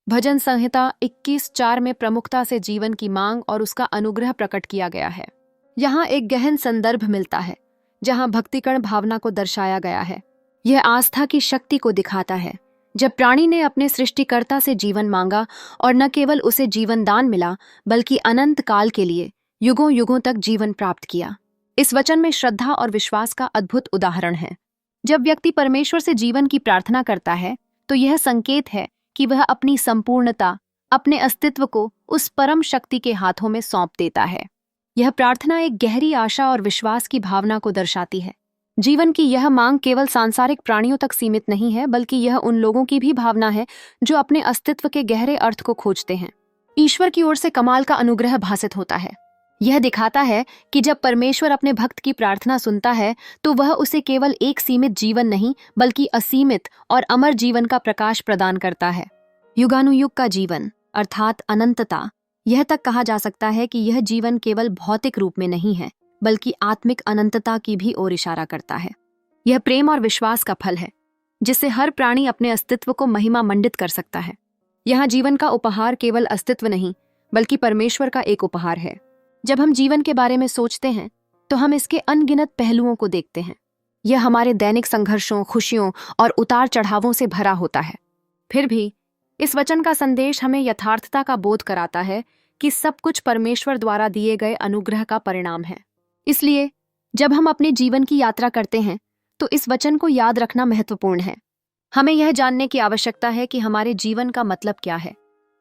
भजन संहिता 21:4 में प्रमुखता से जीवन की मांग और उसका अनुग्रह प्रकट किया गया है। यहाँ एक गहन संदर्भ मिलता है जहाँ भक्तिकण भावना को दर्शाया गया है। यह आस्था की शक्ति को दिखाता है। जब प्राणी ने अपने सृष्टिकर्ता से जीवन मांगा और न केवल उसे जीवन दान मिला बल्कि अनंत काल के लिए युगों युगों तक जीवन प्राप्त किया। इस वचन में श्रद्धा और विश्वास का अद्भुत उदाहरण है। जब व्यक्ति परमेश्वर से जीवन की प्रार्थना करता है तो यह संकेत है कि वह अपनी संपूर्णता, अपने अस्तित्व को उस परम शक्ति के हाथों में सौंप देता है। यह प्रार्थना एक गहरी आशा और विश्वास की भावना को दर्शाती है। जीवन की यह मांग केवल सांसारिक प्राणियों तक सीमित नहीं है, बल्कि यह उन लोगों की भी भावना है जो अपने अस्तित्व के गहरे अर्थ को खोजते हैं। ईश्वर की ओर से कमाल का अनुग्रह भासित होता है। यह दिखाता है कि जब परमेश्वर अपने भक्त की प्रार्थना सुनता है तो वह उसे केवल एक सीमित जीवन नहीं बल्कि असीमित और अमर जीवन का प्रकाश प्रदान करता है। युगानुयुग का जीवन अर्थात अनंतता, यह तक कहा जा सकता है कि यह जीवन केवल भौतिक रूप में नहीं है बल्कि आत्मिक अनंतता की भी ओर इशारा करता है। यह प्रेम और विश्वास का फल है जिससे हर प्राणी अपने अस्तित्व को महिमा मंडित कर सकता है। यहाँ जीवन का उपहार केवल अस्तित्व नहीं बल्कि परमेश्वर का एक उपहार है। जब हम जीवन के बारे में सोचते हैं तो हम इसके अनगिनत पहलुओं को देखते हैं। यह हमारे दैनिक संघर्षों, खुशियों और उतार चढ़ावों से भरा होता है। फिर भी इस वचन का संदेश हमें यथार्थता का बोध कराता है कि सब कुछ परमेश्वर द्वारा दिए गए अनुग्रह का परिणाम है। इसलिए जब हम अपने जीवन की यात्रा करते हैं तो इस वचन को याद रखना महत्वपूर्ण है। हमें यह जानने की आवश्यकता है कि हमारे जीवन का मतलब क्या है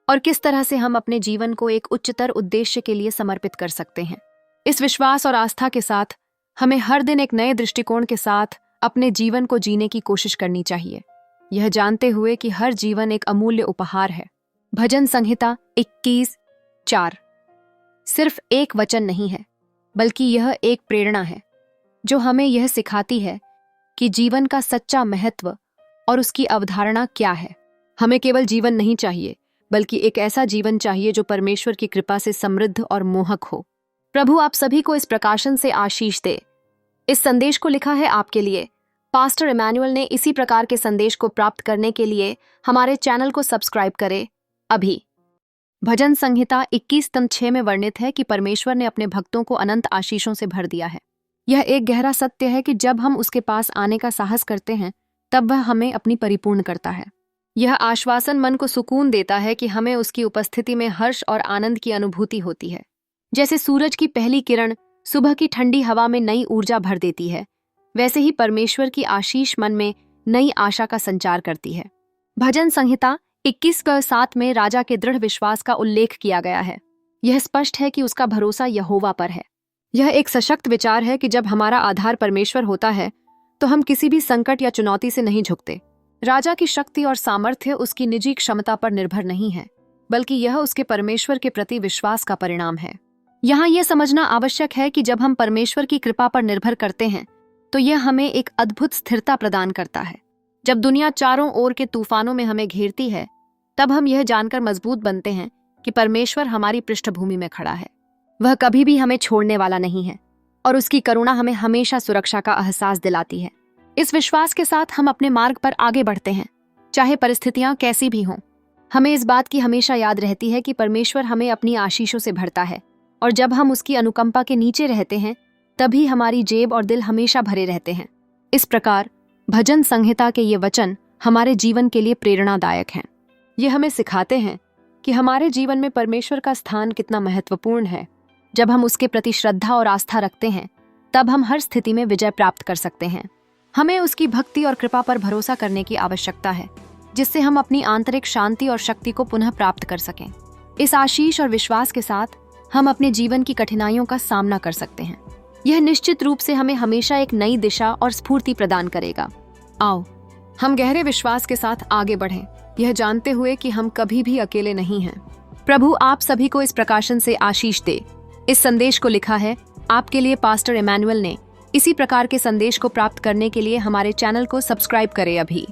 और किस तरह से हम अपने जीवन को एक उच्चतर उद्देश्य के लिए समर्पित कर सकते हैं। इस विश्वास और आस्था के साथ हमें हर दिन एक नए दृष्टिकोण के साथ अपने जीवन को जीने की कोशिश करनी चाहिए, यह जानते हुए कि हर जीवन एक अमूल्य उपहार है। भजन संहिता 21:4 सिर्फ एक वचन नहीं है बल्कि यह एक प्रेरणा है जो हमें यह सिखाती है कि जीवन का सच्चा महत्व और उसकी अवधारणा क्या है। हमें केवल जीवन नहीं चाहिए बल्कि एक ऐसा जीवन चाहिए जो परमेश्वर की कृपा से समृद्ध और मोहक हो। प्रभु आप सभी को इस प्रकाशन से आशीष दे। इस संदेश को लिखा है आपके लिए। पास्टर इमैनुअल ने इसी प्रकार के संदेश को प्राप्त करने के लिए हमारे चैनल को सब्सक्राइब करें अभी। भजन संहिता 21:6 में वर्णित है कि परमेश्वर ने अपने भक्तों को अनंत आशीषों से भर दिया है। यह एक गहरा सत्य है कि जब हम उसके पास आने का साहस करते हैं तब वह हमें अपनी परिपूर्ण करता है। यह आश्वासन मन को सुकून देता है कि हमें उसकी उपस्थिति में हर्ष और आनंद की अनुभूति होती है। जैसे सूरज की पहली किरण सुबह की ठंडी हवा में नई ऊर्जा भर देती है, वैसे ही परमेश्वर की आशीष मन में नई आशा का संचार करती है। भजन संहिता 21:7 में राजा के दृढ़ विश्वास का उल्लेख किया गया है। यह स्पष्ट है कि उसका भरोसा यहोवा पर है। यह एक सशक्त विचार है कि जब हमारा आधार परमेश्वर होता है तो हम किसी भी संकट या चुनौती से नहीं झुकते। राजा की शक्ति और सामर्थ्य उसकी निजी क्षमता पर निर्भर नहीं है बल्कि यह उसके परमेश्वर के प्रति विश्वास का परिणाम है। यहाँ यह समझना आवश्यक है कि जब हम परमेश्वर की कृपा पर निर्भर करते हैं तो यह हमें एक अद्भुत स्थिरता प्रदान करता है। जब दुनिया चारों ओर के तूफानों में हमें घेरती है तब हम यह जानकर मजबूत बनते हैं कि परमेश्वर हमारी पृष्ठभूमि में खड़ा है। वह कभी भी हमें छोड़ने वाला नहीं है और उसकी करुणा हमें हमेशा सुरक्षा का एहसास दिलाती है। इस विश्वास के साथ हम अपने मार्ग पर आगे बढ़ते हैं, चाहे परिस्थितियां कैसी भी हों। हमें इस बात की हमेशा याद रहती है कि परमेश्वर हमें अपनी आशीषों से भरता है और जब हम उसकी अनुकंपा के नीचे रहते हैं तभी हमारी जेब और दिल हमेशा भरे रहते हैं। इस प्रकार भजन संहिता के ये वचन हमारे जीवन के लिए प्रेरणादायक हैं। ये हमें सिखाते हैं कि हमारे जीवन में परमेश्वर का स्थान कितना महत्वपूर्ण है। जब हम उसके प्रति श्रद्धा और आस्था रखते हैं तब हम हर स्थिति में विजय प्राप्त कर सकते हैं। हमें उसकी भक्ति और कृपा पर भरोसा करने की आवश्यकता है जिससे हम अपनी आंतरिक शांति और शक्ति को पुनः प्राप्त कर सकें। इस आशीष और विश्वास के साथ हम अपने जीवन की कठिनाइयों का सामना कर सकते हैं। यह निश्चित रूप से हमें हमेशा एक नई दिशा और स्फूर्ति प्रदान करेगा। आओ हम गहरे विश्वास के साथ आगे बढ़ें, यह जानते हुए कि हम कभी भी अकेले नहीं हैं। प्रभु आप सभी को इस प्रकाशन से आशीष दे। इस संदेश को लिखा है आपके लिए पास्टर इमैनुअल ने। इसी प्रकार के संदेश को प्राप्त करने के लिए हमारे चैनल को सब्सक्राइब करें अभी।